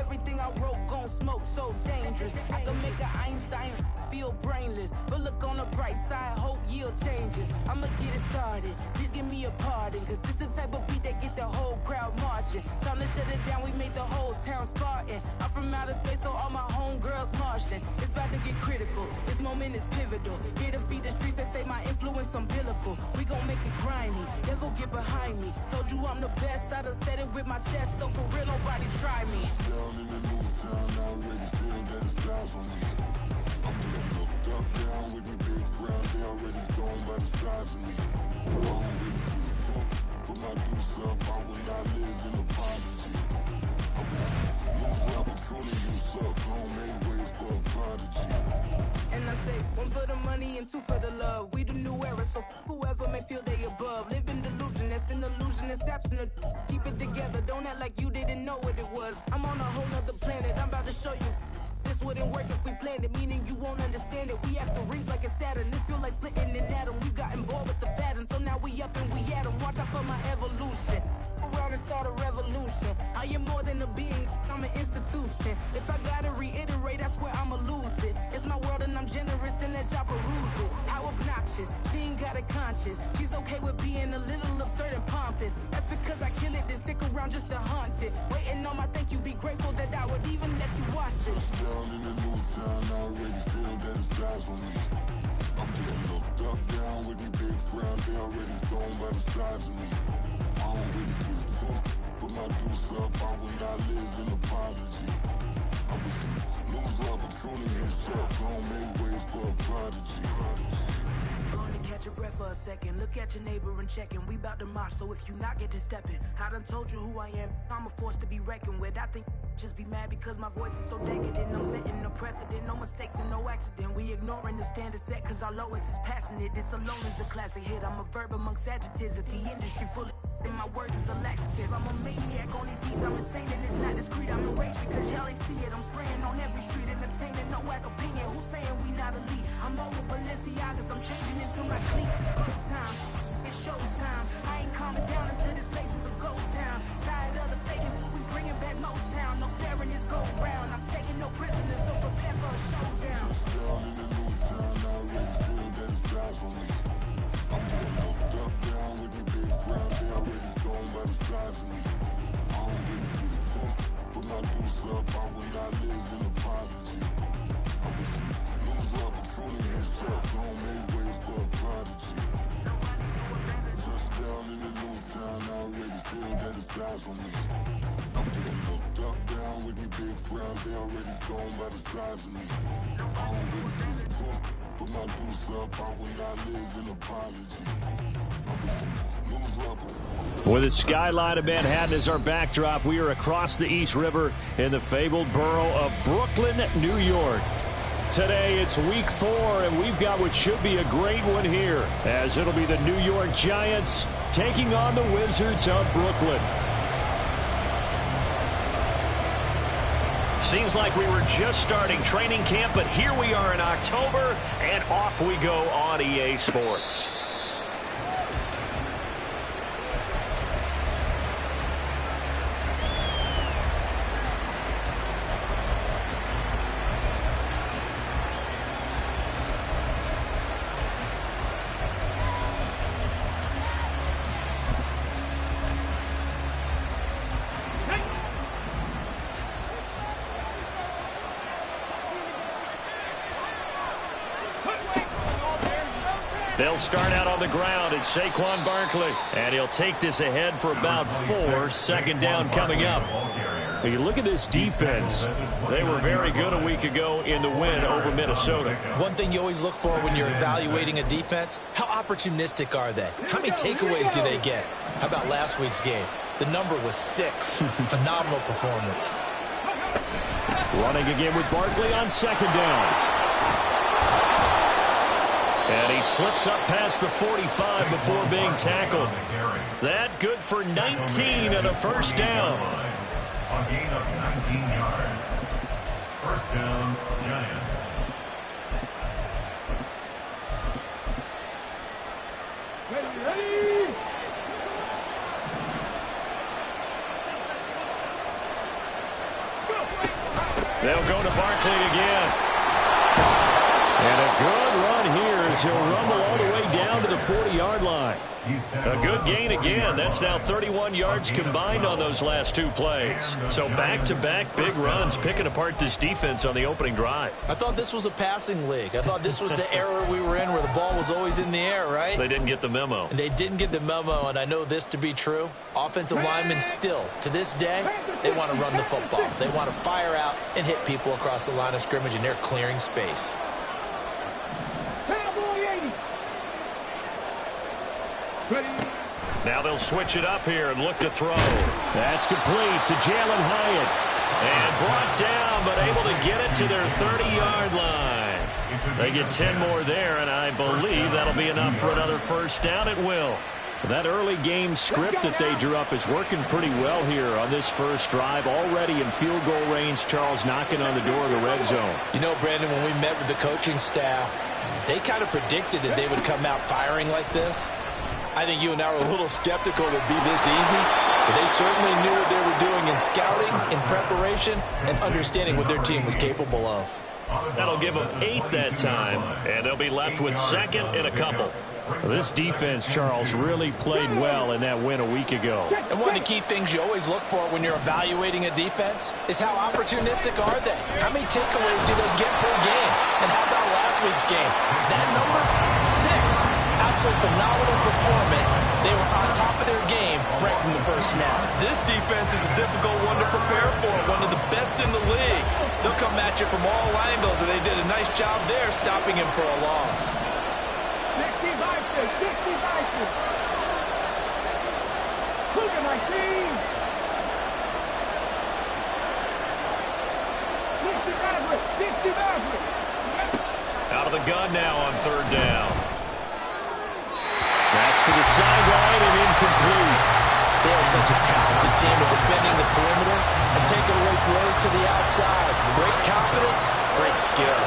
everything I wrote gon' smoke, so dangerous. I can make an Einstein feel brainless, but look on the bright side, hope yield changes. I'ma get it started, please give me a pardon, cause this the type of beat that get the whole crowd marching. Time to shut it down, we made the whole town Spartan. I'm from outer space, so all my homegirls Martian. It's about to get critical, this moment is pivotal. Here to feed the streets that say my influence umbilical. We gon' make it grimy, devil get behind me. Told you I'm the best, I done said it with my chest, so for real nobody try me. Down in the new town, I already feel that it's time for me. I'm getting looked up, down with the big crowd, they already gone by the size of me. I don't really give a fuck, put my deuce up, I will not live in apology. I'm gonna lose the opportunity, you suck, don't make way for a prodigy. And I say, one for the money and two for the love. We the new era, so whoever may feel they above. Live in delusion, that's an illusion, that's absent of. Keep it together, don't act like you didn't know what it was. I'm on a whole nother planet, I'm about to show you. This wouldn't work if we planned it, meaning you won't understand it. We have to rings like a Saturn, this feel like splitting an atom. We've gotten bored with the pattern, so now we up and we at 'em. Watch out for my evolution. Around and start a revolution. I am more than a being, I'm an institution. If I gotta reiterate, that's where I'ma lose it. It's my world and I'm generous and let y'all peruse it. How obnoxious, she ain't got a conscience. She's okay with being a little absurd and pompous. That's because I kill it, then stick around just to haunt it. Waiting on my thank you, be grateful that I would even let you watch it. Down in the new town, I already feel that it's time for me. I'm getting looked up, down with the big crowd, they already gone by the size of me. I don't really give a fuck, put my deuce up, I will not live in apology. I wish you lose the opportunity, you suck, don't make way for a prodigy. Gonna catch your breath for a second. Look at your neighbor and check in. We bout to march, so if you not get to stepping. I done told you who I am. I'm a force to be reckoned with. I think just be mad because my voice is so decadent. I'm setting the precedent, no mistakes and no accident. We ignoring the standard set cause our lowest is passionate. This alone is a classic hit. I'm a verb amongst adjectives. If the industry full of and my words is a laxative. I'm a maniac on these beats, I'm insane and it's not discreet. I'm enraged because y'all ain't see it. I'm spraying on every street, entertaining, no whack opinion. Who's saying we not elite? I'm over Balenciagas, I'm changing into my cleats. It's go time, it's showtime. I ain't calming down until this place is a ghost town. Tired of the faking, we bringing back Motown. No sparing this go round. I'm taking no prisoners, so prepare for a showdown. Down in the new town, I already feel that it's time for me. I'm getting looked up, down with the big crowd, they already gone by the size of me. I don't really give a fuck, put my deuce up, I will not live in apology. I wish you lose the opportunity, you suck, don't make way for a prodigy. Touchdown in the new town, I already feel that it's time for me. I'm getting looked up, down with the big crowd, they already gone by the size of me. I don't really give a fuck, put my deuce up, I will not live in apology. I wish you lose the opportunity. With the skyline of Manhattan as our backdrop, we are across the East River in the fabled borough of Brooklyn, New York. Today, it's week 4, and we've got what should be a great one here, as it'll be the New York Giants taking on the Wizards of Brooklyn. Seems like we were just starting training camp, but here we are in October, and off we go on EA Sports. They'll start out on the ground. It's Saquon Barkley, and he'll take this ahead for about 4. Second down coming up. When you look at this defense, they were very good a week ago in the win over Minnesota. One thing you always look for when you're evaluating a defense, how opportunistic are they? How many takeaways do they get? How about last week's game? The number was 6. Phenomenal performance. Running again with Barkley on second down. And he slips up past the 45 before being tackled. That good for 19 and a first down. A gain of 19 yards. First down, Giants. Ready! Let's go! They'll go to Barkley again. And a good run here as he'll rumble all the way down to the 40-yard line. A good gain again. That's now 31 yards combined on those last two plays. So back-to-back big runs, picking apart this defense on the opening drive. I thought this was a passing league. I thought this was the era we were in where the ball was always in the air, right? They didn't get the memo. And they didn't get the memo, and I know this to be true. Offensive linemen still, to this day, they want to run the football. They want to fire out and hit people across the line of scrimmage, and they're clearing space. Now they'll switch it up here and look to throw. That's complete to Jalen Hyatt. And brought down, but able to get it to their 30-yard line. They get 10 more there, and I believe that'll be enough for another first down. It will. That early game script that they drew up is working pretty well here on this first drive. Already in field goal range, Charles knocking on the door of the red zone. You know, Brandon, when we met with the coaching staff, they kind of predicted that they would come out firing like this. I think you and I were a little skeptical it would be this easy, but they certainly knew what they were doing in scouting, in preparation, and understanding what their team was capable of. That'll give them 8 that time, and they'll be left with second and a couple. This defense, Charles, really played well in that win a week ago. And one of the key things you always look for when you're evaluating a defense is how opportunistic are they? How many takeaways do they get per game? And how about last week's game? That number, 6. Absolute phenomenal performance. They were on top of their game right from the first snap. This defense is a difficult one to prepare for, one of the best in the league. They'll come at you from all angles, and they did a nice job there stopping him for a loss. 60 vices. Look at my team. 60 vices. Out of the gun now on third down. That's to the sideline and incomplete. They are such a talented team of defending the perimeter and taking away throws to the outside. Great confidence, great skill.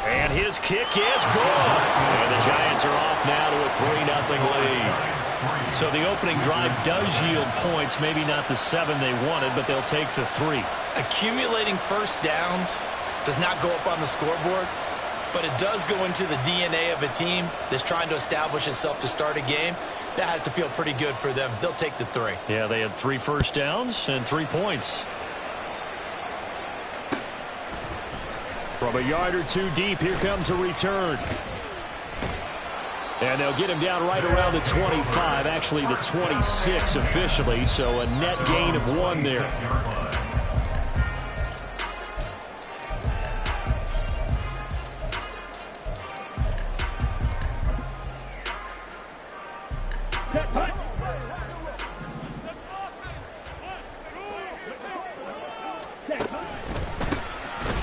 And his kick is good. And the Giants are off now to a 3-0 lead. So the opening drive does yield points, maybe not the 7 they wanted, but they'll take the 3. Accumulating first downs does not go up on the scoreboard, but it does go into the DNA of a team that's trying to establish itself to start a game. That has to feel pretty good for them. They'll take the 3. Yeah, they had 3 first downs and 3 points. From a yard or 2 deep, here comes a return. And they'll get him down right around the 25, actually the 26 officially, so a net gain of 1 there.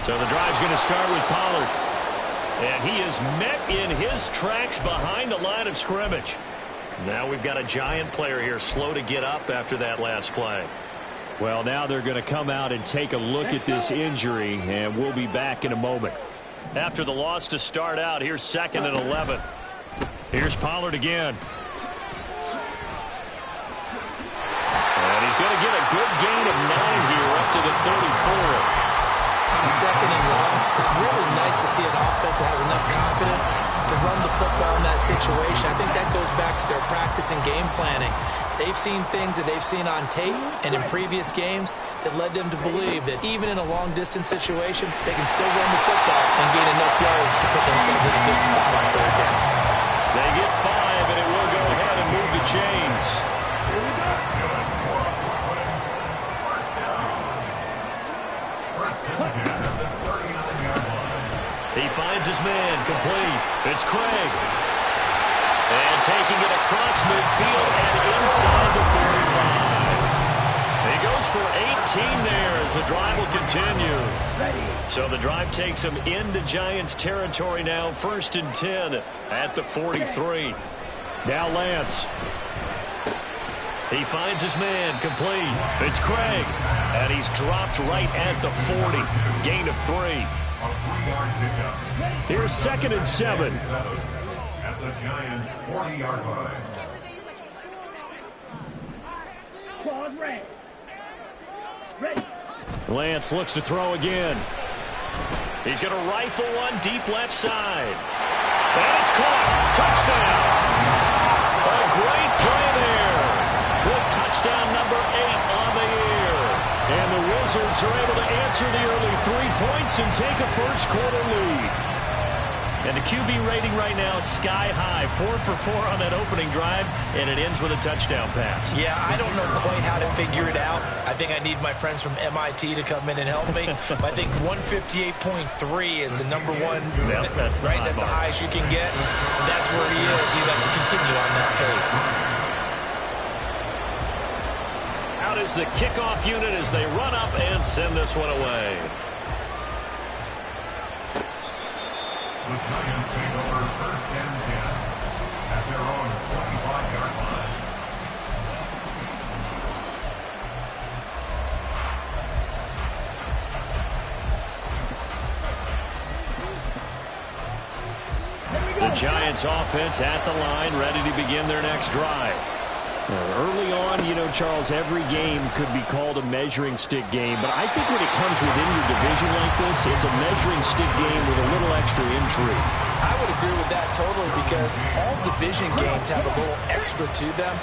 So the drive's going to start with Pollard. And he is met in his tracks behind the line of scrimmage. Now we've got a Giant player here slow to get up after that last play. Well, now they're going to come out and take a look at this injury, and we'll be back in a moment. After the loss to start out, here's 2nd and 11. Here's Pollard again. And he's going to get a good gain of 9 here up to the 34. On a 2nd and 1, it's really nice to see an offense that has enough confidence to run the football in that situation. I think that goes back to their practice and game planning. They've seen things that they've seen on tape and in previous games that led them to believe that even in a long-distance situation, they can still run the football and gain enough yards to put themselves in a good spot on third down. They get 5, and it will go ahead and move the chains. He finds his man, complete. It's Craig. And taking it across midfield and inside the 45. He goes for 18 there as the drive will continue. So the drive takes him into Giants territory now, 1st and 10 at the 43. Now Lance. He finds his man, complete. It's Craig. And he's dropped right at the 40. Gain of 3. Here's 2nd and 7. the Giants' 40-yard line. Claws red. Ready. Lance looks to throw again. He's going to rifle one deep left side. And it's caught. Touchdown. A great play there. With touchdown number 8 on the year. And the Wizards are able to answer the early 3 points and take a first quarter lead. And the QB rating right now is sky high. 4 for 4 on that opening drive, and it ends with a touchdown pass. Yeah, I don't know quite how to figure it out. I think I need my friends from MIT to come in and help me. But I think 158.3 is the number one. Yep, that's the right. That's the highest you can get. That's where he is. He'd like to continue on that pace. Out is the kickoff unit as they run up and send this one away. The Giants take over first and 10 at their own 25-yard line. The Giants offense at the line, ready to begin their next drive. Early on, you know, Charles, every game could be called a measuring stick game, but I think when it comes within your division like this, it's a measuring stick game with a little extra intrigue. I would agree with that totally because all division games have a little extra to them.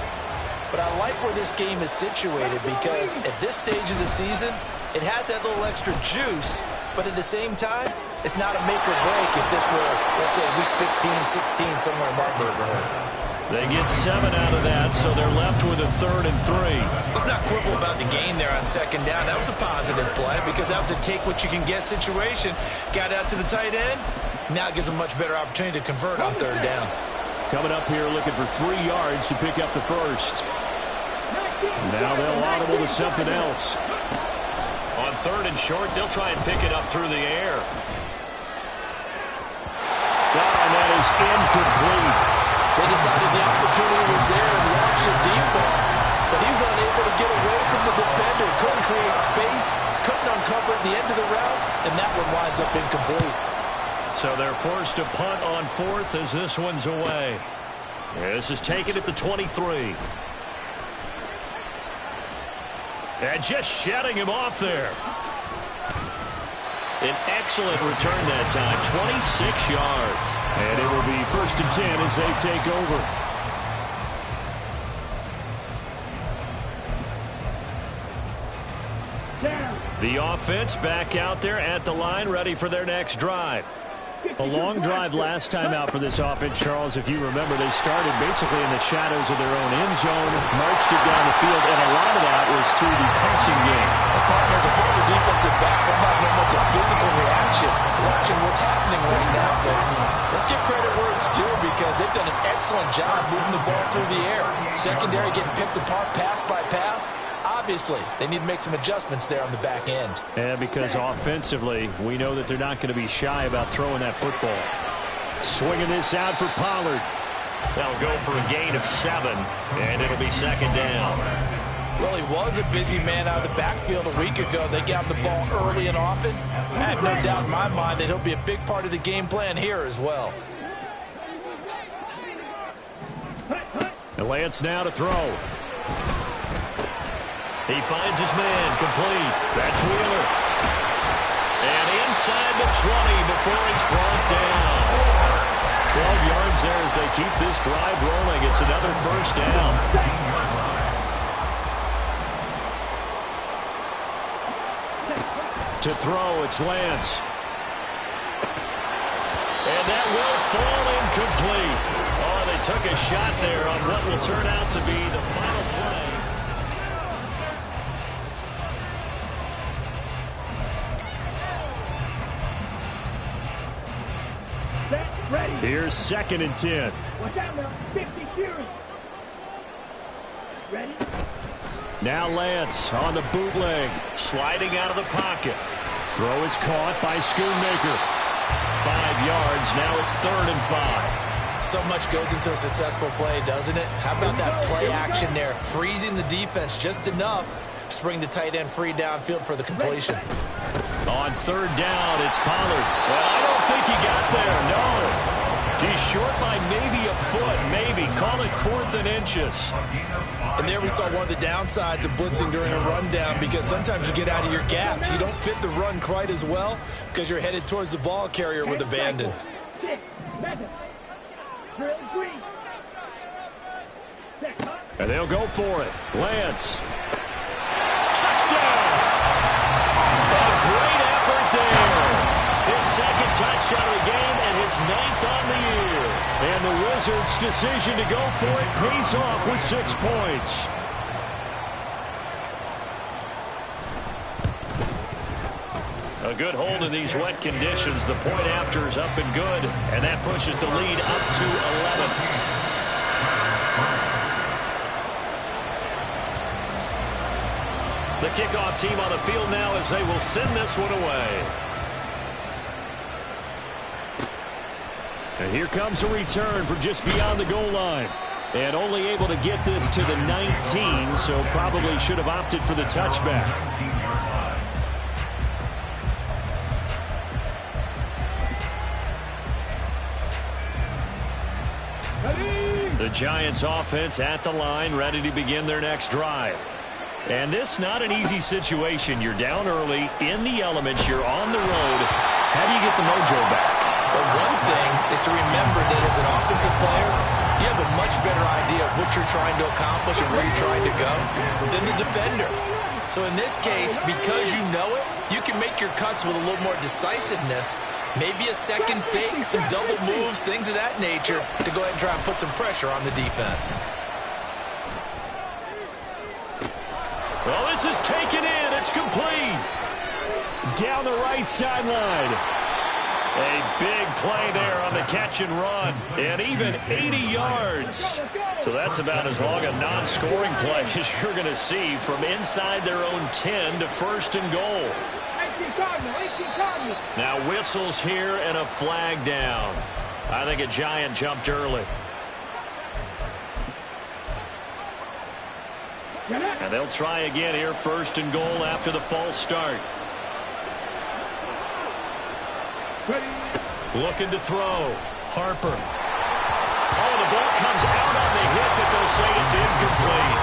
But I like where this game is situated because at this stage of the season, it has that little extra juice, but at the same time, it's not a make or break if this were, let's say, week 15, 16, somewhere in that neighborhood. They get 7 out of that, so they're left with a 3rd and 3. Let's not quibble about the gain there on second down. That was a positive play because that was a take-what-you-can-get situation. Got out to the tight end. Now it gives them a much better opportunity to convert on 3rd down. Coming up here looking for 3 yards to pick up the first. Now they'll audible to something else. On 3rd and short, they'll try and pick it up through the air. And that is incomplete. They decided the opportunity was there and launched a deep ball, but he was unable to get away from the defender. Couldn't create space, couldn't uncover at the end of the route, and that one winds up incomplete. So they're forced to punt on 4th as this one's away. This is taken at the 23. And just shedding him off there. An excellent return that time, 26 yards. And it will be 1st and 10 as they take over. The offense back out there at the line, ready for their next drive. A long drive last time out for this offense, Charles. If you remember, they started basically in the shadows of their own end zone, marched it down the field, and a lot of that was through the passing game. There's a former defensive back. I'm not almost a physical reaction watching what's happening right now, but let's give credit where it's due because they've done an excellent job moving the ball through the air. Secondary getting picked apart pass by pass. Obviously, they need to make some adjustments there on the back end. And because offensively, we know that they're not going to be shy about throwing that football. Swinging this out for Pollard. They'll go for a gain of 7, and it'll be 2nd down. Well, he was a busy man out of the backfield a week ago. They got the ball early and often. I have no doubt in my mind that he'll be a big part of the game plan here as well. And Lance now to throw. He finds his man, complete. That's Wheeler. And inside the 20 before he's brought down. 12 yards there as they keep this drive rolling. It's another 1st down. To throw, it's Lance. And that will fall incomplete. Oh, they took a shot there on what will turn out to be the final play. Here's 2nd and 10. Watch out now. 50 Fury. Ready? Now Lance on the bootleg, sliding out of the pocket. Throw is caught by Schoonmaker. 5 yards. Now it's 3rd and 5. So much goes into a successful play, doesn't it? How about that play action there? Freezing the defense just enough to bring the tight end free downfield for the completion. On 3rd down, it's Pollard. Well, I don't think he got there, no. He's short by maybe a foot, maybe. Call it 4th and inches. And there we saw one of the downsides of blitzing during a rundown, because sometimes you get out of your gaps. You don't fit the run quite as well because you're headed towards the ball carrier with abandon. 6 seconds. Drill 3. And they'll go for it. Lance. Touchdown! A great effort there. His second touchdown of the game and his 9th on the year. And the Wizards' decision to go for it pays off with 6 points. A good hold in these wet conditions. The point after is up and good, and that pushes the lead up to 11. The kickoff team on the field now as they will send this one away. And here comes a return from just beyond the goal line. And only able to get this to the 19, so probably should have opted for the touchback. The Giants offense at the line, ready to begin their next drive. And this not an easy situation. You're down early, in the elements, you're on the road. How do you get the mojo back? Well, one thing is to remember that as an offensive player, you have a much better idea of what you're trying to accomplish and where you're trying to go than the defender. So in this case, because you know it, you can make your cuts with a little more decisiveness. Maybe a second fake, some double moves, things of that nature to go ahead and try and put some pressure on the defense. Well, this is taken in. It's complete. Down the right sideline. A big play there on the catch and run. And even 80 yards. So that's about as long a non-scoring play as you're going to see from inside their own 10 to 1st and goal. 18 Cardinals. Now whistles here and a flag down. I think a Giant jumped early. And they'll try again here, 1st and goal after the false start. Looking to throw. Harper. Oh, the ball comes out on the hit that they'll say it's incomplete.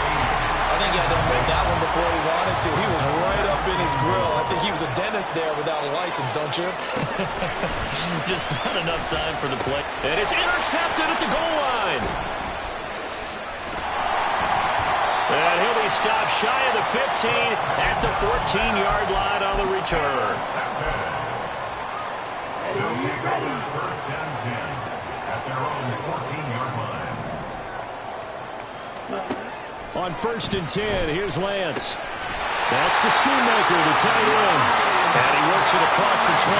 I think he had to hold that one before he wanted to. He was right up in his grill. I think he was a dentist there without a license, don't you? Just not enough time for the play. And it's intercepted at the goal line. And he'll be stopped shy of the 15 at the 14-yard line on the return. They'll kick over 1st and 10 at their own 14-yard line. On 1st and 10, here's Lance. That's to Schoonmaker, the tight end. And he works it across the 25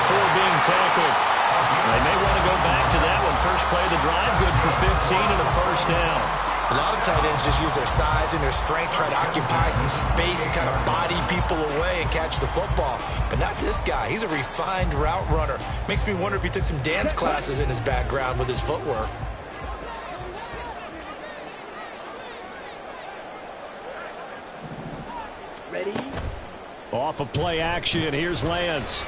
before being tackled. They may want to go back to that one. First play of the drive, good for 15 and a 1st down. A lot of tight ends just use their size and their strength, try to occupy some space and kind of body people away and catch the football. But not this guy. He's a refined route runner. Makes me wonder if he took some dance classes in his background with his footwork. Ready? Off of play action, here's Lance.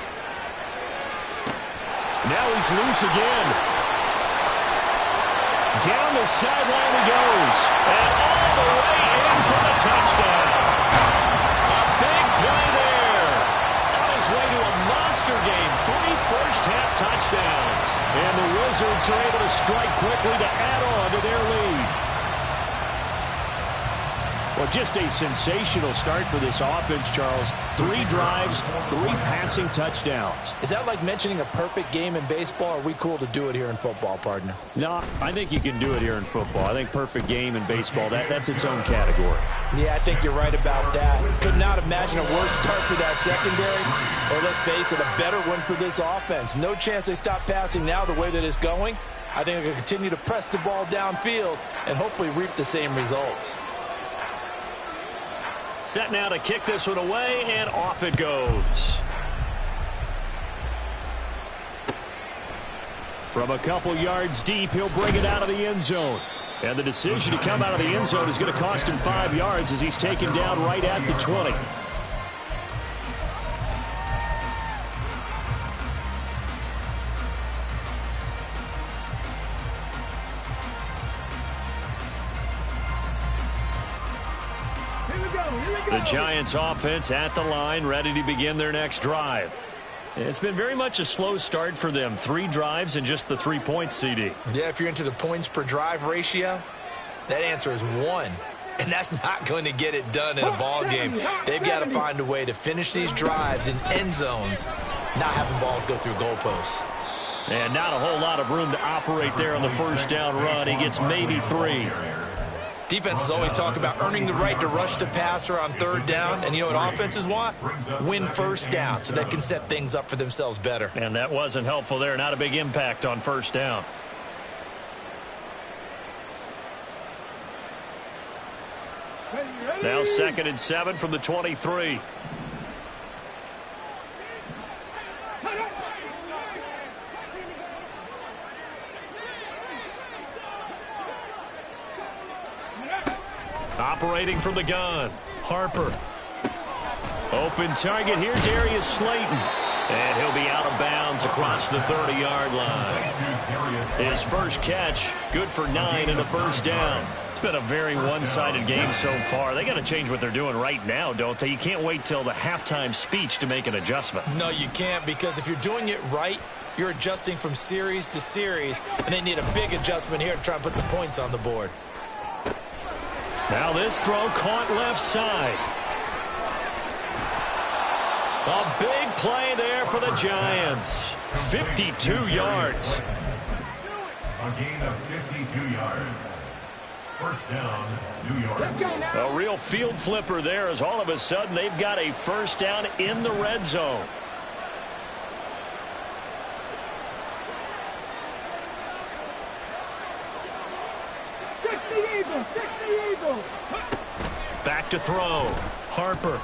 Now he's loose again. Down the sideline he goes. And all the way in for the touchdown. A big play there. On his way to a monster game. 3 first-half touchdowns. And the Wizards are able to strike quickly to add on to their lead. Well, just a sensational start for this offense, Charles. 3 drives, 3 passing touchdowns. Is that like mentioning a perfect game in baseball? Or are we cool to do it here in football, partner? No, I think you can do it here in football. I think perfect game in baseball, that's its own category. Yeah, I think you're right about that. Could not imagine a worse start for that secondary. Or let's face it, a better one for this offense. No chance they stop passing now the way that it's going. I think they'll continue to press the ball downfield and hopefully reap the same results. Set now to kick this one away, and off it goes. From a couple yards deep, he'll bring it out of the end zone. And the decision to come out of the end zone is going to cost him 5 yards as he's taken down right at the 20. The Giants offense at the line, ready to begin their next drive. It's been very much a slow start for them. 3 drives and just the 3 points, CD. Yeah, if you're into the points per drive ratio, that answer is 1. And that's not going to get it done in a ball game. They've got to find a way to finish these drives in end zones, not having balls go through goalposts. And not a whole lot of room to operate there on the first down run. He gets maybe 3. Defenses always talk about earning the right to rush the passer on 3rd down. And you know what offenses want? Win first down so they can set things up for themselves better. And that wasn't helpful there. Not a big impact on first down. Now 2nd and 7 from the 23. Operating from the gun, Harper. Open target. Here's Darius Slayton. And he'll be out of bounds across the 30-yard line. His first catch, good for 9 and a first down. It's been a very one-sided game so far. They got to change what they're doing right now, don't they? You can't wait till the halftime speech to make an adjustment. No, you can't, because if you're doing it right, you're adjusting from series to series, and they need a big adjustment here to try and put some points on the board. Now this throw caught left side. A big play there for the Giants. 52 yards. A gain of 52 yards. First down, New York. A real field flipper there, as all of a sudden they've got a first down in the red zone. Back to throw. Harper.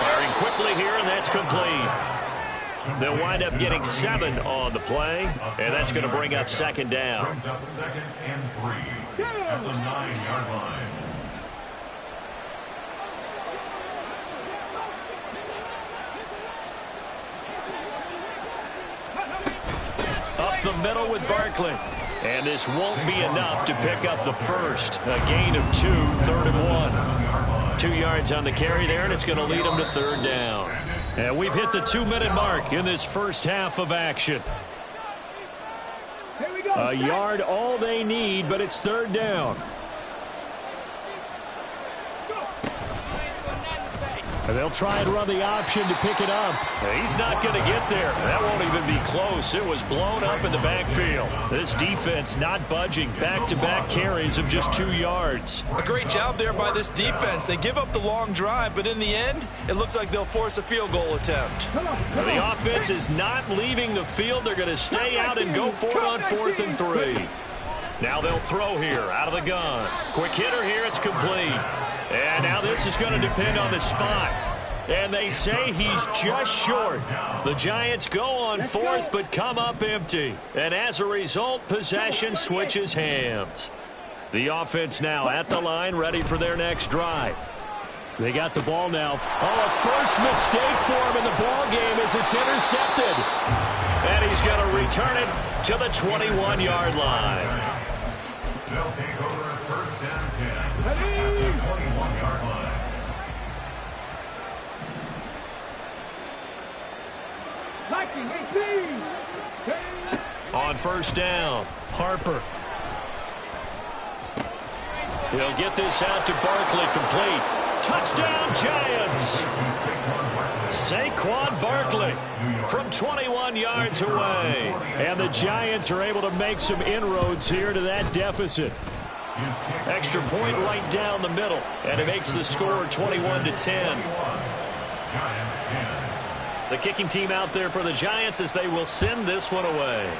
Firing quickly here, and that's complete. They'll wind up getting 7 on the play, and that's going to bring up 2nd down. Brings up 2nd and 3 at the 9-yard line. Up the middle with Barkley. And this won't be enough to pick up the first. A gain of 2, 3rd and 1. 2 yards on the carry there, and it's going to lead them to 3rd down. And we've hit the 2-minute mark in this first half of action. A yard all they need, but it's 3rd down. And they'll try and run the option to pick it up. He's not going to get there. That won't even be close. It was blown up in the backfield. This defense not budging. Back-to-back carries of just 2 yards. A great job there by this defense. They give up the long drive, but in the end, it looks like they'll force a field goal attempt. The offense is not leaving the field. They're going to stay out and go for it on 4th and 3. Now they'll throw here out of the gun. Quick hitter here. It's complete. And now this is going to depend on the spot. And they say he's just short. The Giants go on 4th but come up empty. And as a result, possession switches hands. The offense now at the line, ready for their next drive. They got the ball now. Oh, a first mistake for him in the ball game as it's intercepted. And he's going to return it to the 21-yard line. They'll take over 1st and 10 at the 21-yard line. On 1st down, Harper. He'll get this out to Barkley, complete. Touchdown, Giants! Saquon Barkley from 21 yards away. And the Giants are able to make some inroads here to that deficit. Extra point right down the middle. And it makes the score 21-10. The kicking team out there for the Giants as they will send this one away.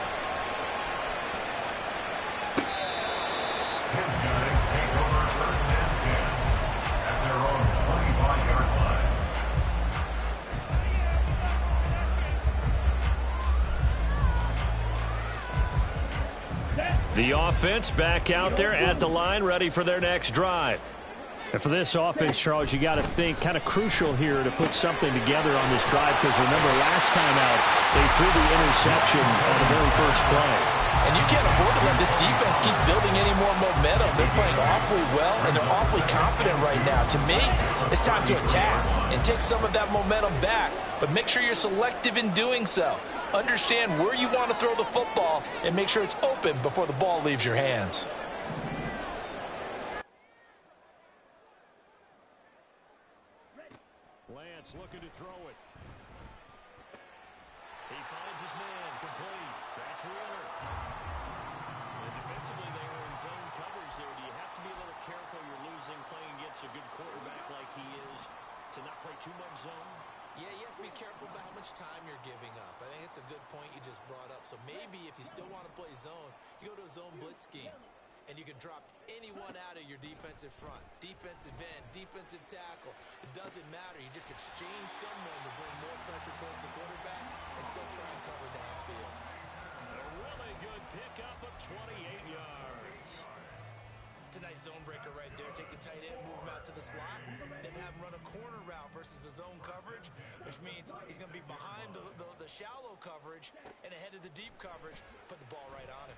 The offense back out there at the line, ready for their next drive. And for this offense, Charles, you got to think kind of crucial here to put something together on this drive, because remember last time out they threw the interception on the very first play. And you can't afford to let this defense keep building any more momentum. They're playing awfully well, and they're awfully confident right now. To me, it's time to attack and take some of that momentum back, but make sure you're selective in doing so. Understand where you want to throw the football and make sure it's open before the ball leaves your hands. Lance looking to throw it. He finds his man, complete. That's Wheeler. And defensively, they were in zone coverage there. Do you have to be a little careful you're losing playing against a good quarterback like he is to not play too much zone? Yeah, you have to be careful about how much time you're giving up. I think it's a good point you just brought up. So maybe if you still want to play zone, you go to a zone blitz scheme. And you can drop anyone out of your defensive front. Defensive end, defensive tackle. It doesn't matter. You just exchange someone to bring more pressure towards the quarterback and still try and cover downfield. A really good pickup of 28 yards. It's a nice zone breaker right there. Take the tight end, move him out to the slot, then have him run a corner route versus the zone coverage, which means he's going to be behind the shallow coverage and ahead of the deep coverage. Put the ball right on him.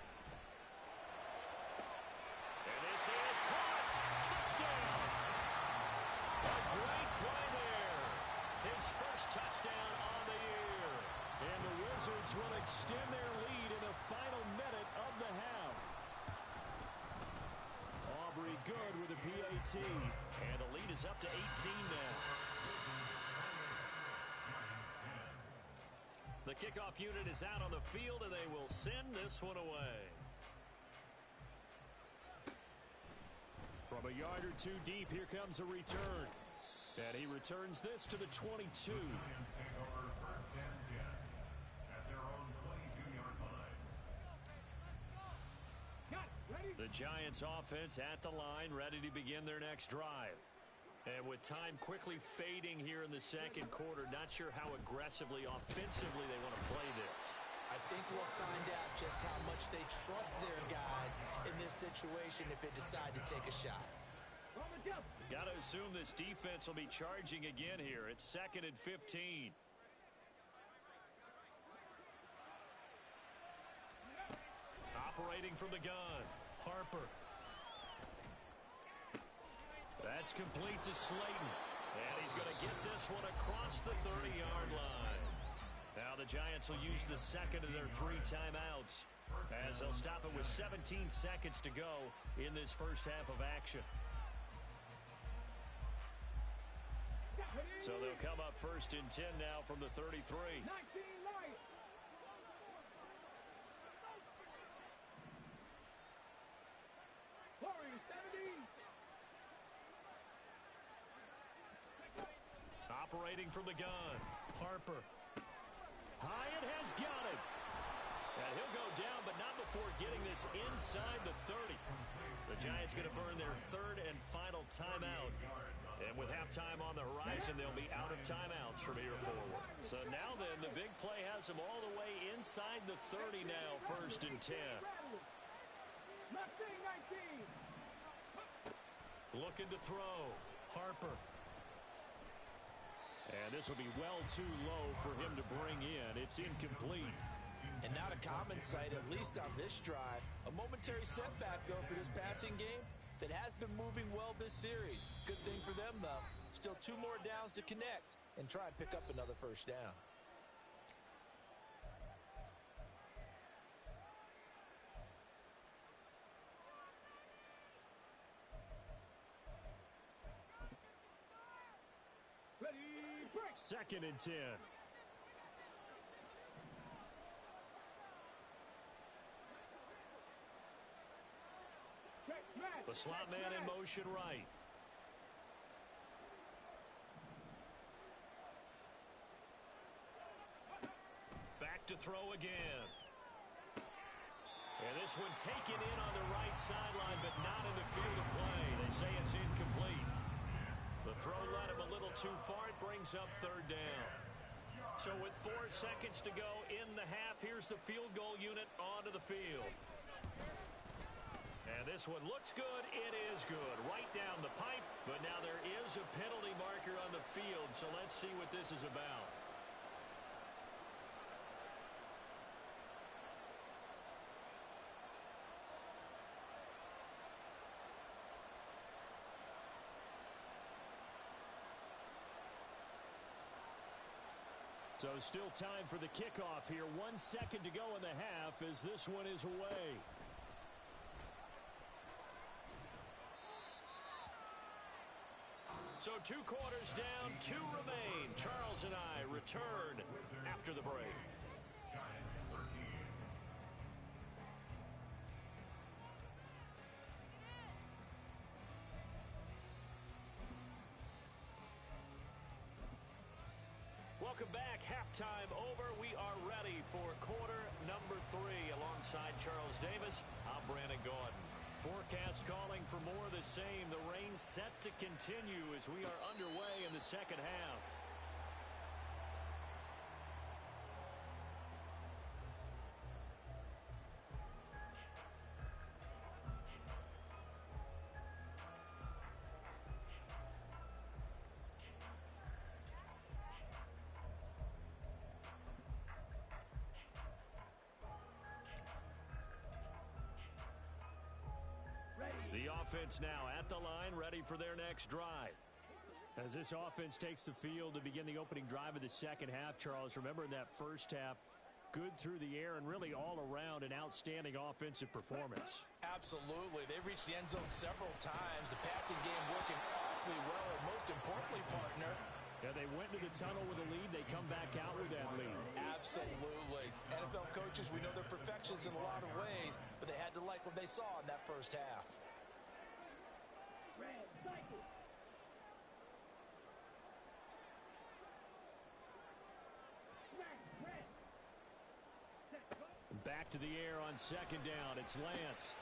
And this is caught. Touchdown. A great play there. His first touchdown on the year. And the Wizards will extend their lead in the final minute of the half. Aubrey good with a PAT. And the lead is up to 18 now. The kickoff unit is out on the field, and they will send this one away. From a yard or two deep, here comes a return. And he returns this to the 22. The Giants offense at the line, ready to begin their next drive. And with time quickly fading here in the second quarter, not sure how aggressively, offensively they want to play this. I think we'll find out just how much they trust their guys in this situation if they decide to take a shot. Got to assume this defense will be charging again here. It's 2nd and 15. Operating from the gun, Harper. That's complete to Slayton. And he's going to get this one across the 30-yard line. Now the Giants will use the second of their 3 timeouts as they'll stop it with 17 seconds to go in this first half of action. So they'll come up 1st and 10 now from the 33. Operating from the gun, Harper. Hyatt has got it. And he'll go down, but not before getting this inside the 30. The Giants going to burn their 3rd and final timeout. And with halftime on the horizon, they'll be out of timeouts from here forward. So now then, the big play has them all the way inside the 30 now, 1st and 10. Looking to throw, Harper. And this will be well too low for him to bring in. It's incomplete. And not a common sight, at least on this drive. A momentary setback, though, for this passing game that has been moving well this series. Good thing for them, though. Still 2 more downs to connect and try and pick up another first down. Second and 10. The slot man in motion right. Back to throw again. And this one taken in on the right sideline, but not in the field of play. They say it's incomplete. The throw led him a little too far. It brings up 3rd down. So with 4 seconds to go in the half, here's the field goal unit onto the field. And this one looks good. It is good. Right down the pipe. But now there is a penalty marker on the field, so let's see what this is about. So still time for the kickoff here. 1 second to go in the half as this one is away. So 2 quarters down, 2 remain. Charles and I return after the break. Giants 13. Welcome back. Halftime over. We are ready for quarter number 3. Alongside Charles Davis, I'm Brandon Gaudin. Forecast calling for more of the same. The rain set to continue as we are underway in the second half. The offense now at the line, ready for their next drive. As this offense takes the field to begin the opening drive of the second half, Charles, remember in that first half, good through the air and really all around an outstanding offensive performance. Absolutely. They reached the end zone several times. The passing game working awfully well, and most importantly, partner, yeah, they went to the tunnel with a lead. They come back out with that lead. Absolutely. NFL coaches, we know they're perfectionists in a lot of ways, but they had to like what they saw in that first half. Red, cycle. Smash, red. Set, go. Back to the air on second down. It's Lance.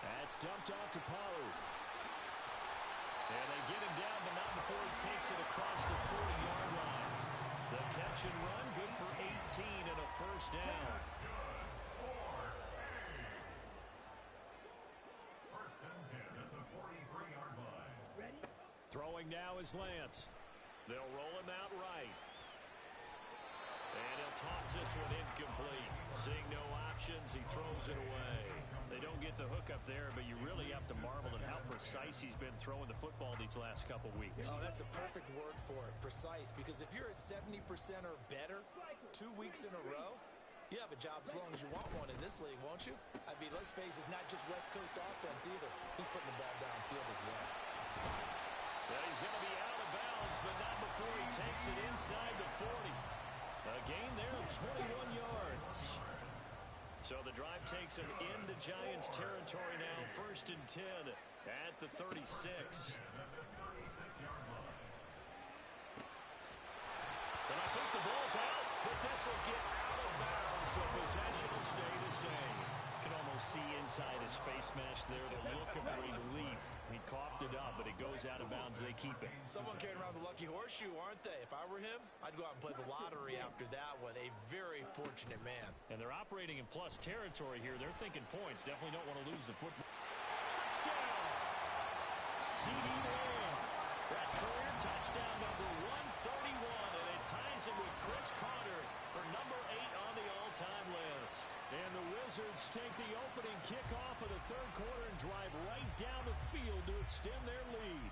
That's dumped off to Palu. And they get him down, but not before he takes it across the 40-yard line. The catch and run, good for 18 and a first down. First and 10 at the 43-yard line. Ready? Throwing now is Lance. They'll roll him out right. And he'll toss this one incomplete. Seeing no options, he throws it away. They don't get the hook up there, but you really have to marvel at how precise he's been throwing the football these last couple weeks. Oh, that's a perfect word for it, precise, because if you're at 70% or better 2 weeks in a row, you have a job as long as you want one in this league, won't you? I mean, let's face it, it's not just West Coast offense either. He's putting the ball downfield as well. Well, he's going to be out of bounds, but not before he takes it inside the 40. A gain there of 21 yards. So the drive takes him into Giants territory now. First and 10 at the 36. And I think the ball's out, but this will get out of bounds, so possession will stay the same. You can almost see inside his face mask there the look of relief. He coughed it up, but it goes out of bounds. They keep it. Someone carrying around the lucky horseshoe, aren't they? If I were him, I'd go out and play the lottery after that one. A very fortunate man. And they're operating in plus territory here. They're thinking points. Definitely don't want to lose the football. Touchdown! CeeDee Lamb. That's career touchdown number 131, and it ties him with Chris Carter for number 8 on the all-time list. And the Wizards take the opening kickoff of the third quarter and drive right down the field to extend their lead.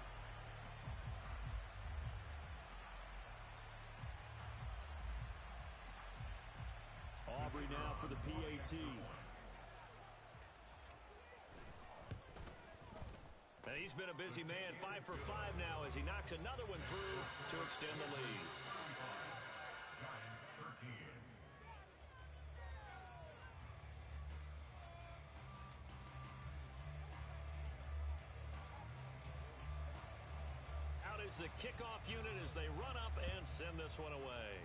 Aubrey now for the PAT. And he's been a busy man, 5 for 5 now as he knocks another one through to extend the lead. Giants 13. Out is the kickoff unit as they run up and send this one away.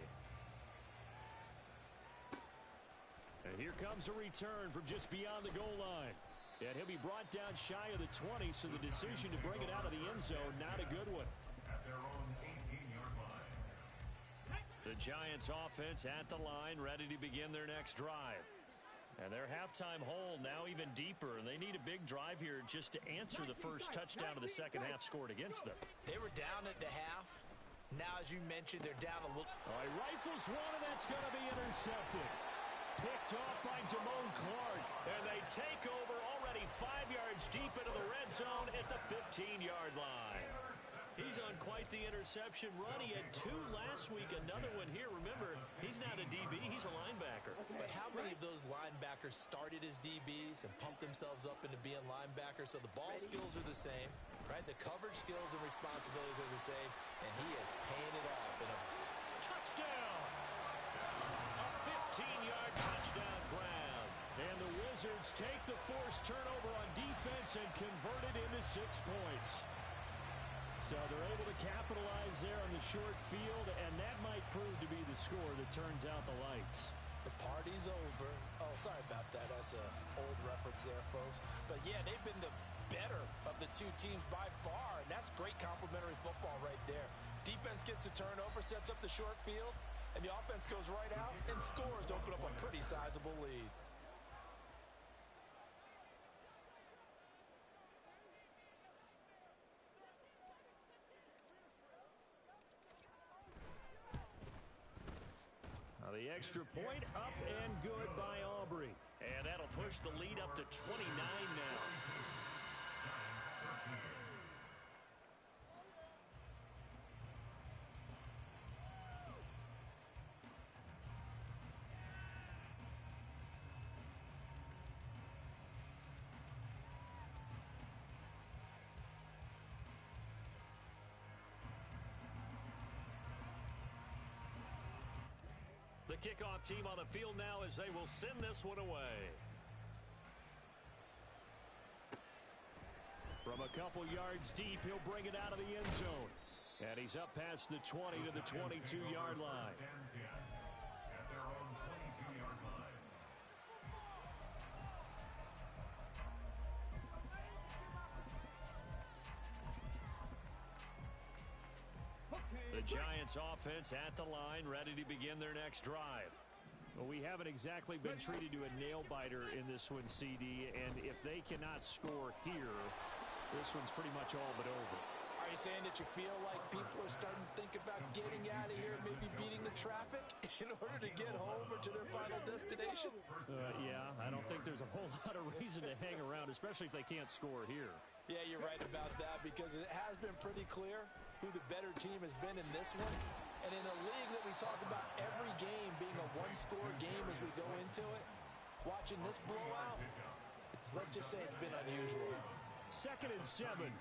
And here comes a return from just beyond the goal line. And he'll be brought down shy of the 20, so the decision to bring it out of the end zone, not a good one. At their own 18-yard line. The Giants offense at the line, ready to begin their next drive. And their halftime hole now even deeper, and they need a big drive here just to answer the first touchdown of the second half scored against them. They were down at the half. Now, as you mentioned, they're down a little. All right, rifles one, and that's going to be intercepted. Picked off by Damone Clark, and they take over already 5 yards deep into the red zone at the 15-yard line. He He's on quite the interception run. He had 2 last week, another one here. Remember, he's not a DB, he's a linebacker. But how many of those linebackers started as DBs and pumped themselves up into being linebackers? So the ball skills are the same, right? The coverage skills and responsibilities are the same, and he is paying it off in a touchdown. A 15-yard touchdown grab. And the Wizards take the forced turnover on defense and convert it into 6 points. So they're able to capitalize there on the short field, and that might prove to be the score that turns out the lights. The party's over. Oh, sorry about that. That's an old reference there, folks. But, yeah, they've been the better of the 2 teams by far, and that's great complementary football right there. Defense gets the turnover, sets up the short field, and the offense goes right out and scores to open up a pretty sizable lead. The extra point up and good by Aubrey. And that'll push the lead up to 29 now. The kickoff team on the field now as they will send this one away. From a couple yards deep, he'll bring it out of the end zone. And he's up past the 20 to the 22-yard line. At their own 22-yard line. The Giants offense at the line, ready to begin their next drive. Well, we haven't exactly been treated to a nail-biter in this one, CD, and if they cannot score here, this one's pretty much all but over. Are you saying that you feel like people are starting to think about getting out of here, maybe beating the traffic in order to get home or to their final destination? Yeah, I don't think there's a whole lot of reason to hang around, especially if they can't score here. Yeah, you're right about that, because it has been pretty clear who the better team has been in this one. And in a league that we talk about every game being a one-score game as we go into it, watching this blowout, let's just say it's been unusual. 2nd and 7.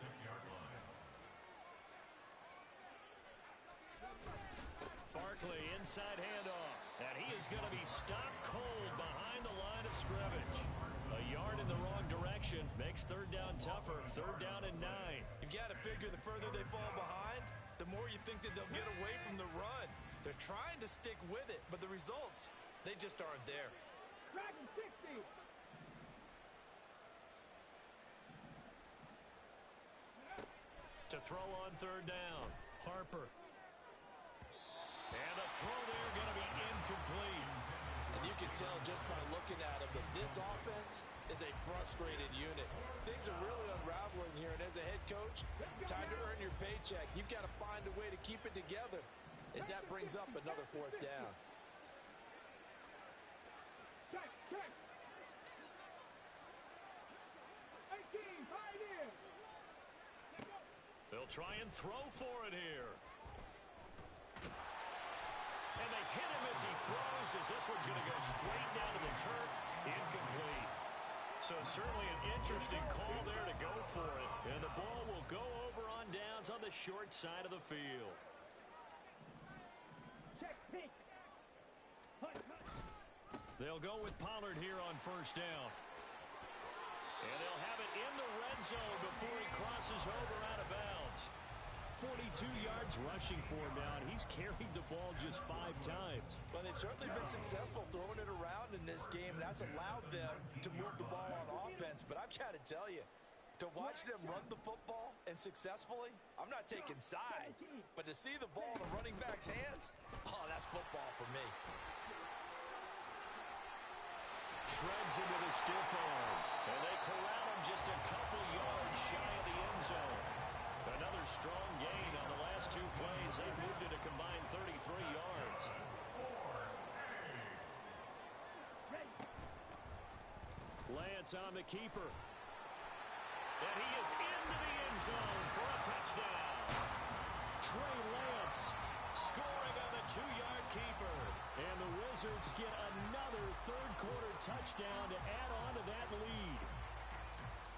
Barkley, inside handoff. And he is going to be stopped cold behind the line of scrimmage. A yard in the wrong direction makes 3rd down tougher. 3rd down and 9. You've got to figure the further they fall behind, the more you think that they'll get away from the run. They're trying to stick with it, but the results, they just aren't there. Dragon 60. To throw on 3rd down. Harper. And the throw there going to be incomplete. And you can tell just by looking at him that this offense is a frustrated unit. Things are really unraveling here, and as a head coach, time to earn your paycheck. You've got to find a way to keep it together as that brings up another 4th down. Check. 18, 5 in. They'll try and throw for it here. And they hit him as he throws, as this one's going to go straight down to the turf. Incomplete. So certainly an interesting call there to go for it. And the ball will go over on downs on the short side of the field. Check, pink. They'll go with Pollard here on 1st down. And they'll have it in the red zone before he crosses over out of bounds. 42 yards rushing for him now, and he's carried the ball just 5 times. Well, they've certainly been successful throwing it around in this game, and that's allowed them to move the ball on offense. But I've got to tell you, to watch them run the football and successfully, I'm not taking sides, but to see the ball in the running back's hands, oh, that's football for me. Shreds into the stiff arm, and they corral him just a couple yards shy of the end zone. Another strong gain on the last 2 plays. They moved it a combined 33 yards. Lance on the keeper. And he is into the end zone for a touchdown. Trey Lance scoring on the 2-yard keeper. And the Wizards get another third-quarter touchdown to add on to that lead.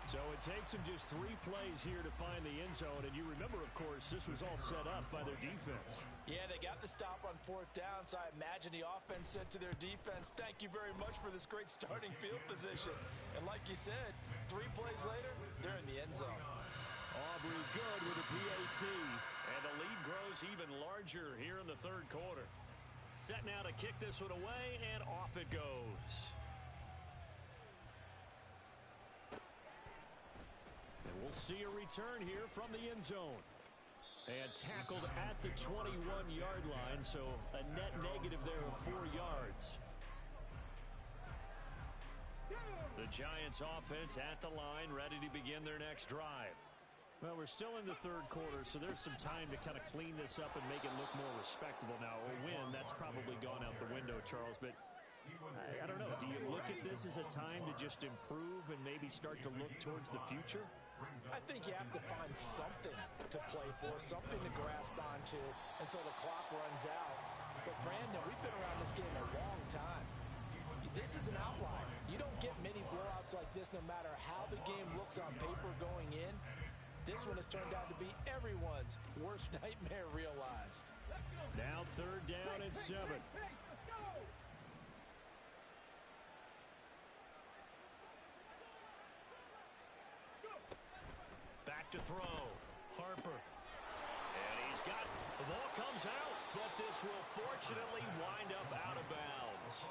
So it takes them just 3 plays here to find the end zone. And you remember, of course, this was all set up by their defense. Yeah, they got the stop on 4th down, so I imagine the offense said to their defense, thank you very much for this great starting field position. And like you said, 3 plays later, they're in the end zone. Aubrey good with a PAT. And the lead grows even larger here in the third quarter. Set now to kick this one away, and off it goes. And we'll see a return here from the end zone. And tackled at the 21-yard line, so a net negative there of 4 yards. The Giants offense at the line, ready to begin their next drive. Well, we're still in the third quarter, so there's some time to kind of clean this up and make it look more respectable. Now, a win, that's probably gone out the window, Charles, but I don't know. Do you look at this as a time to just improve and maybe start to look towards the future? I think you have to find something to play for, something to grasp onto until the clock runs out. But, Brandon, we've been around this game a long time. This is an outlier. You don't get many blowouts like this no matter how the game looks on paper going in. This one has turned out to be everyone's worst nightmare realized. Now 3rd down and 7. Let's go! Back to throw. Harper. And he's got, the ball comes out, but this will fortunately wind up out of bounds.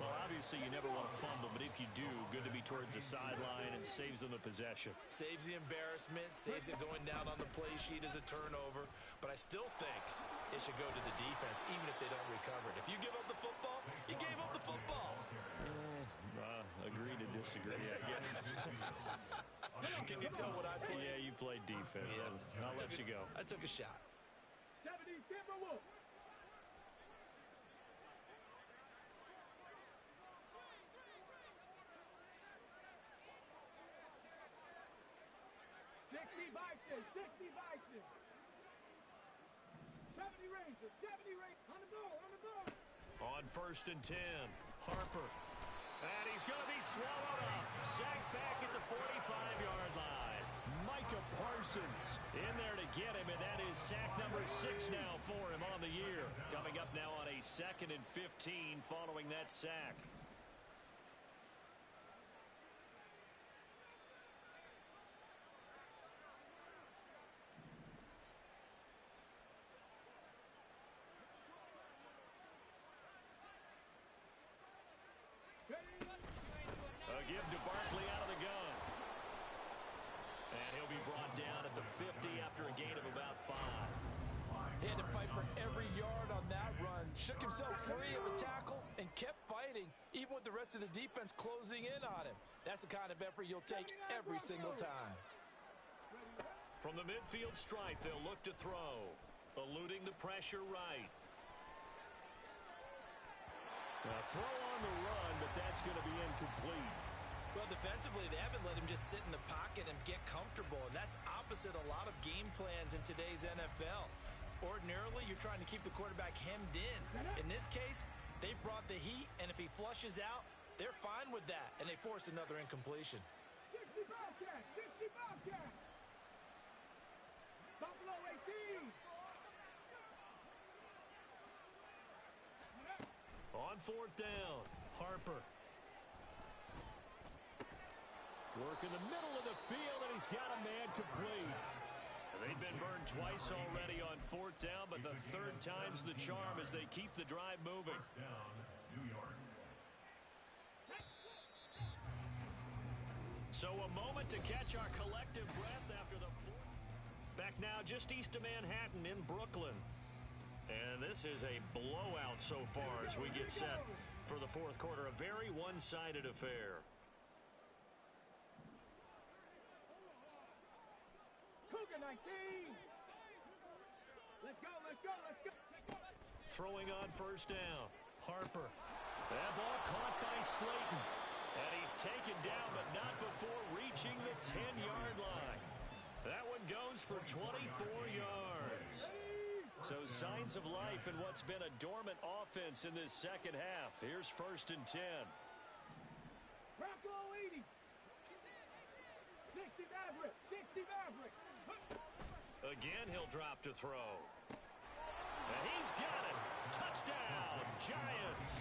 Well, obviously you never want to fumble, but if you do, good to be towards the sideline and saves them the possession. Saves the embarrassment, saves it going down on the play sheet as a turnover, but I still think it should go to the defense, even if they don't recover it. If you give up the football, you gave up the football. Agree to disagree, I guess. Can you tell what I played? Yeah, you played defense. Yeah. I'll let you go. I took a shot. 70 Timberwolves. Bison, 60 Bison. 70 Rangers, 70 Rangers. On the ball, on the ball. On 1st and 10, Harper. And he's going to be swallowed up. Sacked back at the 45-yard line. Micah Parsons in there to get him, and that is sack number 6 now for him on the year. Coming up now on a 2nd and 15 following that sack. A give to Barkley out of the gun. And he'll be brought down at the 50 after a gain of about 5. He had to fight for every yard on that run. Shook himself free of the tackle and kept fighting, even with the rest of the defense closing in on him. That's the kind of effort you'll take every single time. From the midfield stripe, they'll look to throw. Eluding the pressure right. Now throw on the run, but that's going to be incomplete. Well, defensively, they haven't let him just sit in the pocket and get comfortable, and that's opposite a lot of game plans in today's NFL. Ordinarily, you're trying to keep the quarterback hemmed in. In this case, they brought the heat, and if he flushes out, they're fine with that, and they force another incompletion. 60 Bobcats, 60 Bobcats. Buffalo 18. On 4th down, Harper. Work in the middle of the field, and he's got a man complete. They've been burned twice already on 4th down, but the 3rd time's the charm as they keep the drive moving. First down, New York. So a moment to catch our collective breath after the 4th. Back now just east of Manhattan in Brooklyn. And this is a blowout so far as we get set for the 4th quarter. A very one-sided affair. Cougar 19. Let's go, let's go, let's go. Throwing on 1st down. Harper. That ball caught by Slayton. And he's taken down, but not before reaching the 10-yard line. That one goes for 24 yards. So signs of life in what's been a dormant offense in this second half. Here's 1st and 10. Rocco 80. 60 Maverick. 60 Maverick. Again, he'll drop to throw. And he's got it. Touchdown, Giants.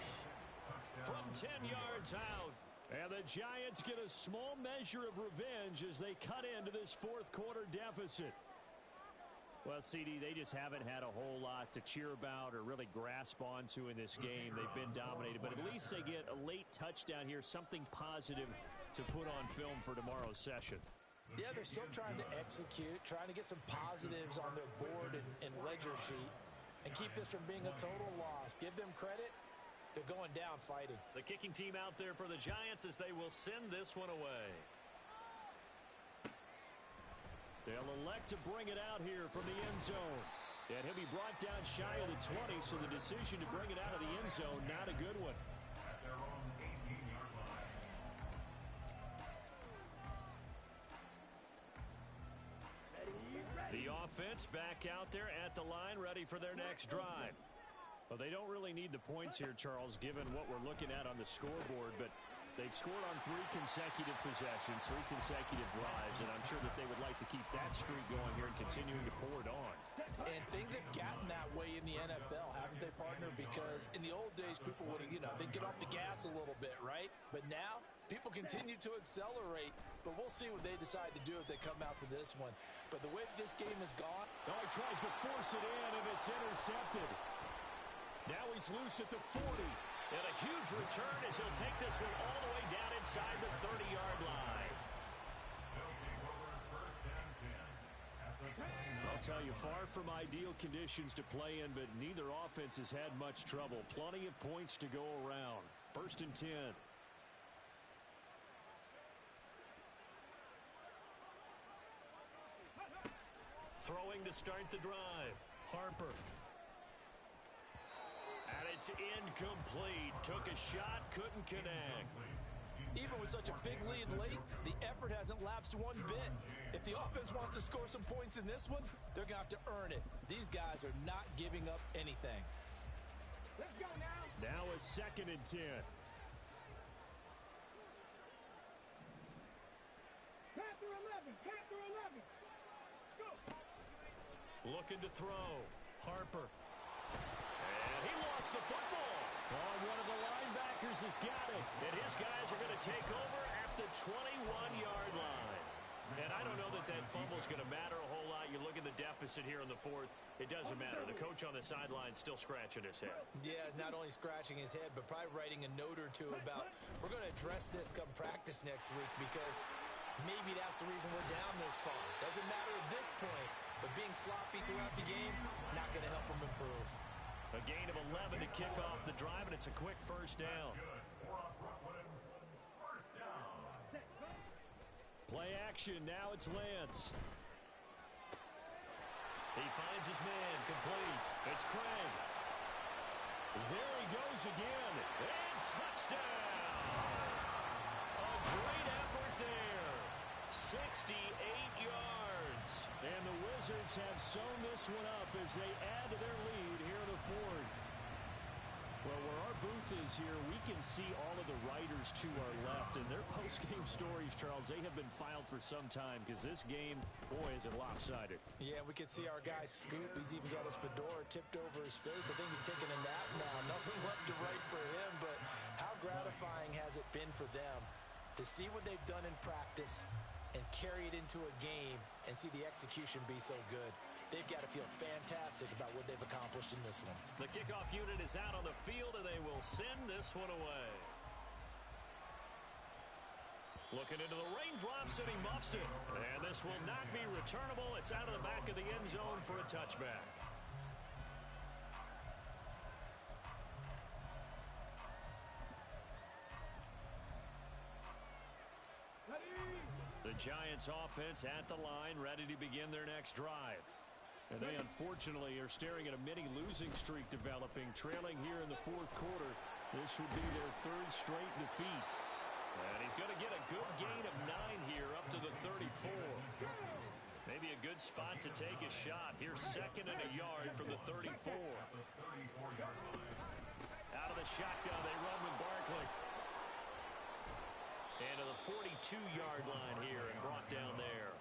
From 10 yards out. And the Giants get a small measure of revenge as they cut into this fourth quarter deficit. Well, CD, they just haven't had a whole lot to cheer about or really grasp onto in this game. They've been dominated, but at least they get a late touchdown here, something positive to put on film for tomorrow's session. Yeah, they're still trying to execute, trying to get some positives on their board and ledger sheet and keep this from being a total loss. Give them credit. They're going down fighting. The kicking team out there for the Giants as they will send this one away. They'll elect to bring it out here from the end zone. And he'll be brought down shy of the 20, so the decision to bring it out of the end zone, not a good one. At their own 18-yard line. The offense back out there at the line, ready for their next drive. Well, they don't really need the points here, Charles, given what we're looking at on the scoreboard, but they've scored on 3 consecutive possessions, 3 consecutive drives, and I'm sure that they would like to keep that streak going here and continuing to pour it on. And things have gotten that way in the NFL, haven't they, partner? Because in the old days, people would have, they'd get off the gas a little bit, right? But now, people continue to accelerate, but we'll see what they decide to do as they come out to this one. But the way this game has gone. Oh, he tries to force it in, and it's intercepted. Now he's loose at the 40. And a huge return as he'll take this one all the way down inside the 30-yard line. I'll tell you, far from ideal conditions to play in, but neither offense has had much trouble. Plenty of points to go around. 1st and 10. Throwing to start the drive. Harper. And it's incomplete. Took a shot, couldn't connect. Even with such a big lead late, the effort hasn't lapsed one bit. If the offense wants to score some points in this one, they're going to have to earn it. These guys are not giving up anything. Let's go now. Now a 2nd and 10. Panther 11. Panther 11. Let's go. Looking to throw. Harper. And he lost the football. Oh, one of the linebackers has got it. And his guys are going to take over at the 21-yard line. And I don't know that that fumble is going to matter a whole lot. You look at the deficit here in the 4th. It doesn't matter. The coach on the sideline still scratching his head. Yeah, not only scratching his head, but probably writing a note or two about we're going to address this come practice next week because maybe that's the reason we're down this far. Doesn't matter at this point, but being sloppy throughout the game, not going to help them improve. A gain of 11 to kick off the drive, and it's a quick 1st down. Play action. Now it's Lance. He finds his man. Complete. It's Craig. There he goes again. And touchdown. A great effort there. 68 yards. And the Wizards have sewn this one up as they add to their lead here in the 4th. Well, where our booth is here, we can see all of the writers to our left. And their post-game stories, Charles, they have been filed for some time because this game, boy, is it lopsided. Yeah, we can see our guy Scoop. He's even got his fedora tipped over his face. I think he's taking a nap now. Nothing left to write for him, but how gratifying has it been for them to see what they've done in practice and carry it into a game and see the execution be so good. They've got to feel fantastic about what they've accomplished in this one. The kickoff unit is out on the field, and they will send this one away. Looking into the raindrops, and he muffs it. And this will not be returnable. It's out of the back of the end zone for a touchback. The Giants offense at the line, ready to begin their next drive. And they unfortunately are staring at a mini losing streak developing, trailing here in the 4th quarter. This would be their 3rd straight defeat. And he's going to get a good gain of 9 here up to the 34. Maybe a good good spot to take a shot. Here's 2nd and a yard from the 34. Out of the shotgun, they run with Barkley. And to the 42-yard line here and brought down there.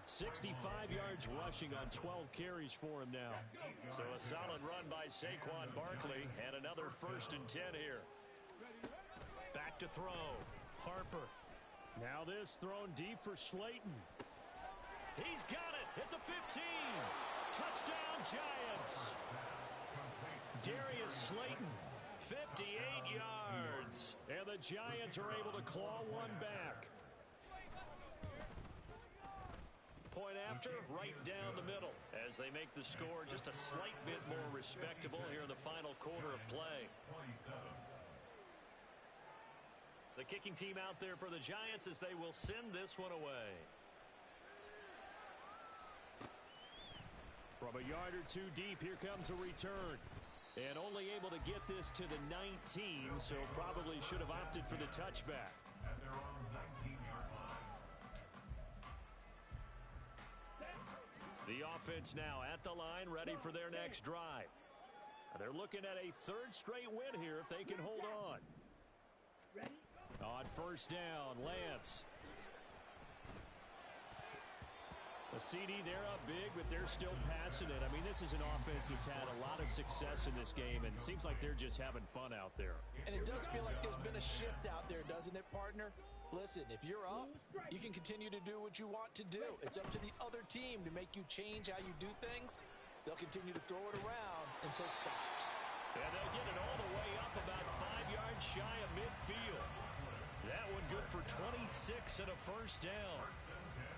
65 yards rushing on 12 carries for him now. So a solid run by Saquon Barkley and another 1st and 10 here. Back to throw. Harper. Now this thrown deep for Slayton. He's got it at the 15. Touchdown Giants. Darius Slayton, 58 yards. And the Giants are able to claw one back. Point after, right down the middle as they make the score just a slight bit more respectable here in the final quarter of play. The kicking team out there for the Giants as they will send this one away. From a yard or two deep, here comes a return. And only able to get this to the 19, so probably should have opted for the touchback. At their own 19-yard line. The offense now at the line, ready for their next drive. They're looking at a 3rd straight win here if they can hold on. On 1st down, Lance. The CD, they're up big, but they're still passing it. I mean, this is an offense that's had a lot of success in this game, and it seems like they're just having fun out there. And it does feel like there's been a shift out there, doesn't it, partner? Listen, if you're up, you can continue to do what you want to do. It's up to the other team to make you change how you do things. They'll continue to throw it around until stopped. And they'll get it all the way up about 5 yards shy of midfield. That one good for 26 and a 1st down.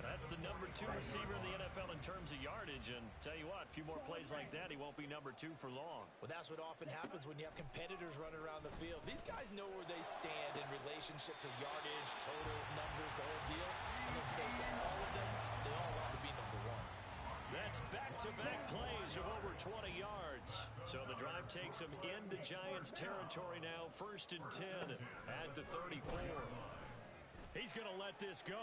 That's the number 2 receiver in the NFL in terms of yardage. And tell you what, a few more plays like that, he won't be number 2 for long. Well, that's what often happens when you have competitors running around the field. These guys know where they stand in relationship to yardage, totals, numbers, the whole deal. And let's face it, all of them, they all want to be number 1. That's back-to-back plays of over 20 yards. So the drive takes them into Giants territory now, 1st and 10 at the 34. He's going to let this go.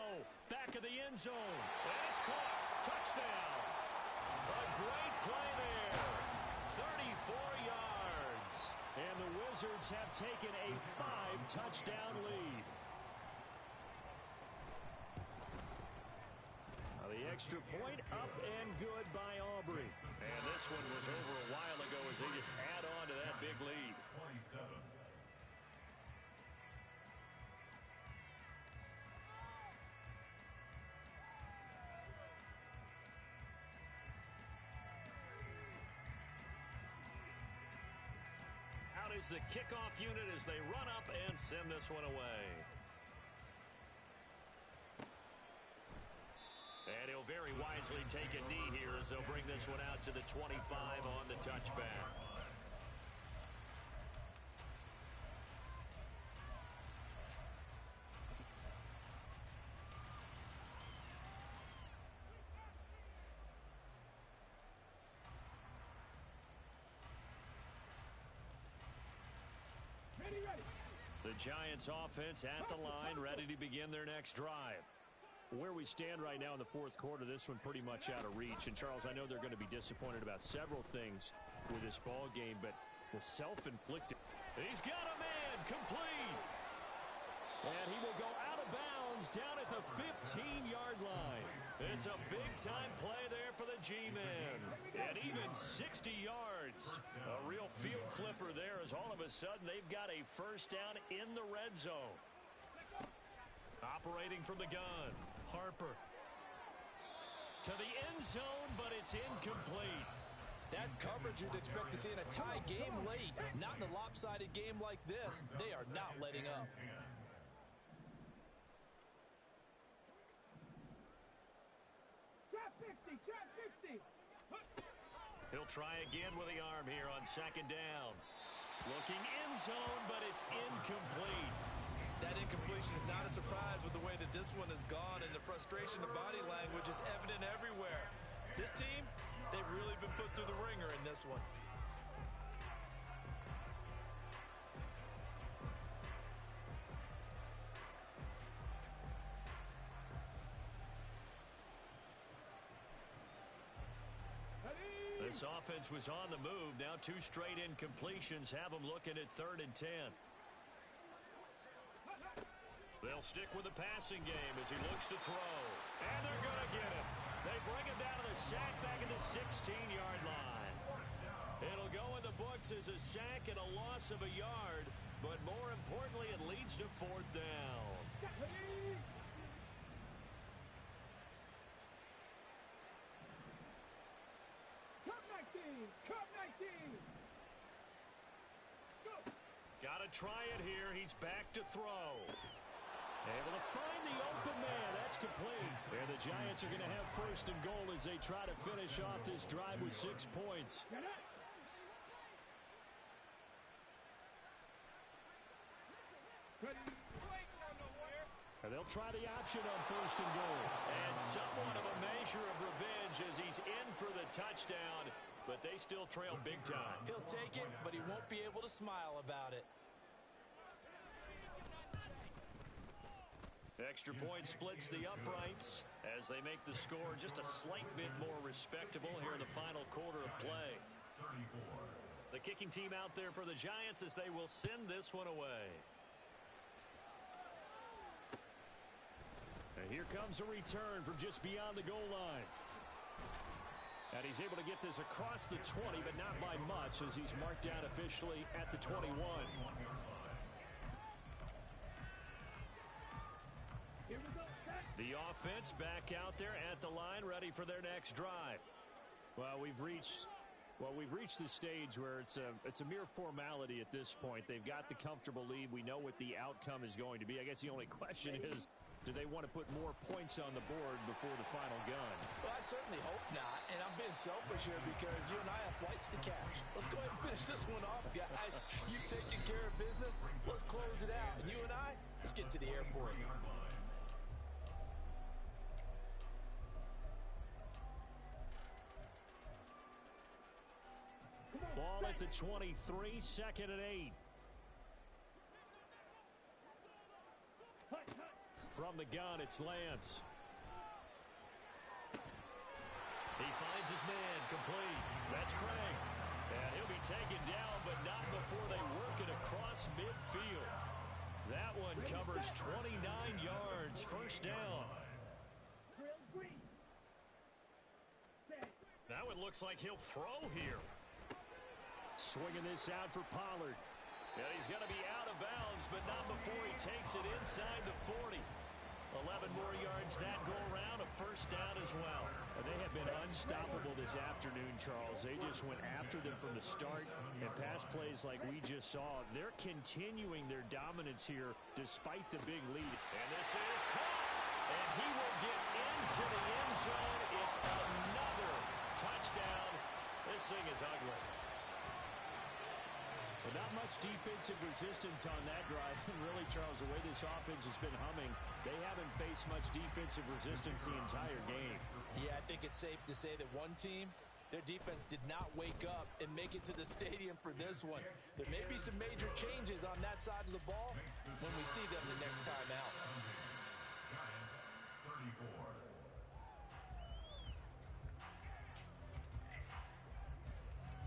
Back of the end zone. And it's caught. Touchdown. A great play there. 34 yards. And the Wizards have taken a 5-touchdown lead. Now the extra point up and good by Aubrey. And this one was over a while ago as they just add on to that big lead. 27. Out is the kickoff unit as they run up and send this one away. And he'll very wisely take a knee here as they'll bring this one out to the 25 on the touchback. The Giants offense at the line, ready to begin their next drive. Where we stand right now in the 4th quarter, this one pretty much out of reach. And, Charles, I know they're going to be disappointed about several things with this ball game, but the self-inflicted. He's got a man complete. And he will go out of bounds down at the 15-yard line. It's a big-time play there for the G-men. And even 60 yards. A real field flipper there as all of a sudden they've got a 1st down in the red zone. Operating from the gun, Harper. To the end zone, but it's incomplete. That's coverage you'd expect to see in a tie game late. Not in a lopsided game like this. They are not letting up. Trap 50, trap 50. He'll try again with the arm here on 2nd down. Looking end zone, but it's incomplete. That incompletion is not a surprise with the way that this one has gone, and the frustration of body language is evident everywhere. This team, they've really been put through the ringer in this one. This offense was on the move. Now 2 straight incompletions have them looking at 3rd and 10. They'll stick with the passing game as he looks to throw. And they're going to get him. They bring him down to the sack back at the 16-yard line. It'll go in the books as a sack and a loss of a yard, but more importantly, it leads to 4th down. Cup 19. Go. Got to try it here. He's back to throw. Able to find the open man. That's complete. And the Giants are going to have 1st and goal as they try to finish off this drive with 6 points. And they'll try the option on 1st and goal. And somewhat of a measure of revenge as he's in for the touchdown, but they still trail big time. He'll take it, but he won't be able to smile about it. Extra point splits the uprights as they make the score just a slight bit more respectable here in the final quarter of play. The kicking team out there for the Giants as they will send this one away. And here comes a return from just beyond the goal line. And he's able to get this across the 20, but not by much as he's marked down officially at the 21. The offense back out there at the line, ready for their next drive. Well, we've reached the stage where it's a mere formality at this point. They've got the comfortable lead. We know what the outcome is going to be. I guess the only question is, do they want to put more points on the board before the final gun? Well, I certainly hope not, and I'm being selfish here because you and I have flights to catch. Let's go ahead and finish this one off, guys. You've taken care of business. Let's close it out. And you and I, let's get to the airport. Ball at the 23, 2nd and 8. From the gun, it's Lance. He finds his man, complete. That's Craig. And he'll be taken down, but not before they work it across midfield. That one covers 29 yards, 1st down. That one looks like he'll throw here. Swinging this out for Pollard. And he's going to be out of bounds, but not before he takes it inside the 40. 11 more yards that go around, a 1st down as well. And they have been unstoppable this afternoon, Charles. They just went after them from the start, and pass plays like we just saw. They're continuing their dominance here despite the big lead. And this is caught, and he will get into the end zone. It's another touchdown. This thing is ugly. But not much defensive resistance on that drive. And really, Charles, the way this offense has been humming, they haven't faced much defensive resistance the entire game. Yeah, I think it's safe to say that one team, their defense did not wake up and make it to the stadium for this one. There may be some major changes on that side of the ball when we see them the next time out. Giants, 34.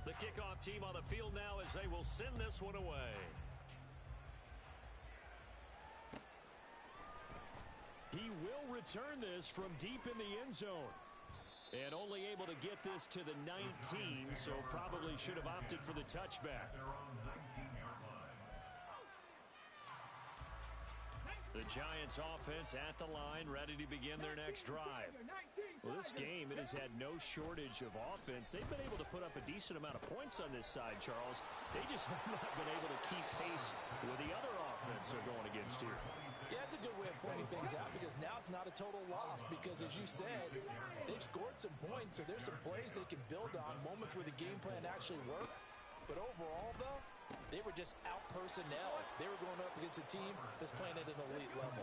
The kickoff team on the field now as they will send this one away. He will return this from deep in the end zone. And only able to get this to the 19, so probably should have opted for the touchback. The Giants offense at the line, ready to begin their next drive. Well, this game, it has had no shortage of offense. They've been able to put up a decent amount of points on this side, Charles. They just have not been able to keep pace with the other offense they're going against here. Yeah, that's a good way of pointing things out because now it's not a total loss because, as you said, they've scored some points, so there's some plays they can build on, moments where the game plan actually worked. But overall, though, they were just out-personnel. They were going up against a team that's playing at an elite level.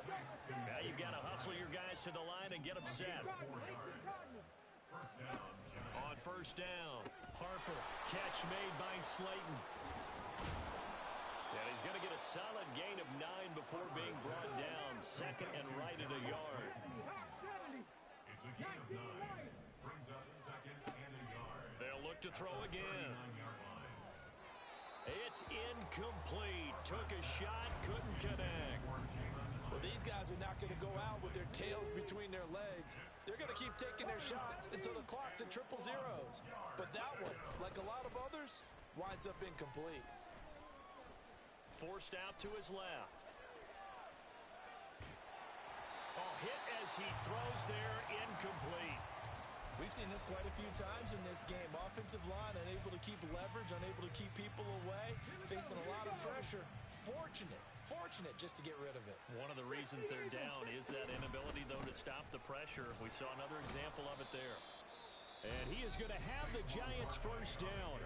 Now you've got to hustle your guys to the line and get them set. On 1st down, Harper, catch made by Slayton. And he's going to get a solid gain of 9 before being brought down. 2nd and right at a yard. It's a gain of 9. Brings up 2nd and a yard. They'll look to to throw again. It's incomplete. Took a shot, couldn't connect. Well, these guys are not going to go out with their tails between their legs. They're going to keep taking their shots until the clock's at 000. But that one, like a lot of others, winds up incomplete. Forced out to his left. Oh, hit as he throws there, incomplete. We've seen this quite a few times in this game. Offensive line unable to keep leverage, unable to keep people away, facing a lot of pressure. Fortunate just to get rid of it. One of the reasons they're down is that inability, though, to stop the pressure. We saw another example of it there. And he is going to have the Giants first down.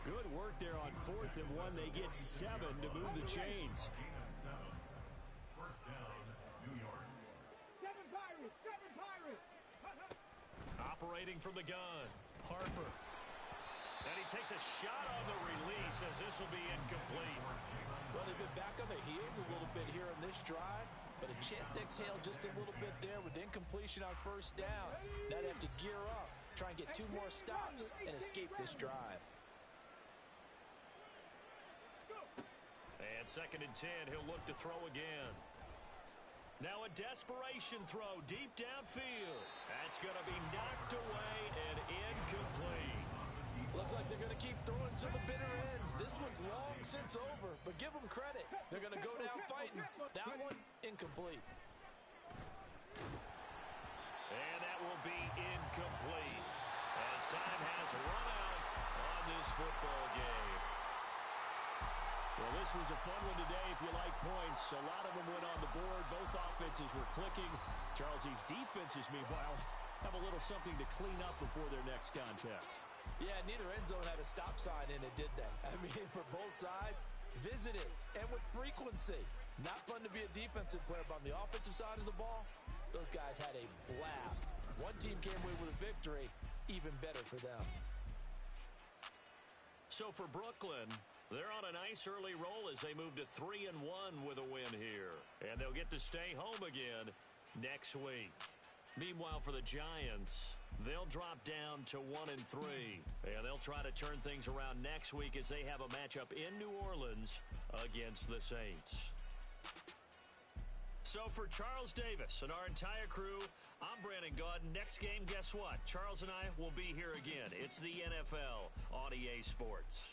Good work there on 4th and 1. They get 7 to move the chains. First down, New York. 7 Pirates! Operating from the gun, Harper. And he takes a shot on the release as this will be incomplete. Well, they've been back on their heels a little bit here in this drive, but a chance to exhale just a little bit there with incompletion on first down. Now they have to gear up, try and get 2 more stops, and escape this drive. And 2nd and 10, he'll look to throw again. Now a desperation throw deep downfield. That's going to be knocked away and incomplete. Looks like they're going to keep throwing to the bitter end. This one's long since over, but give them credit. They're going to go down fighting. That one, incomplete. And that will be incomplete as time has run out on this football game. Well, this was a fun one today if you like points. A lot of them went on the board. Both offenses were clicking. Charles, these defenses, meanwhile, have a little something to clean up before their next contest. Yeah, neither end zone had a stop sign in it, did they? I mean, for both sides, visited and with frequency. Not fun to be a defensive player, but on the offensive side of the ball, those guys had a blast. One team came away with a victory, even better for them. So for Brooklyn, they're on a nice early roll as they move to 3-1 with a win here. And they'll get to stay home again next week. Meanwhile, for the Giants, they'll drop down to 1-3. And they'll try to turn things around next week as they have a matchup in New Orleans against the Saints. So for Charles Davis and our entire crew, I'm Brandon Gaudin. Next game, guess what? Charles and I will be here again. It's the NFL on EA Sports.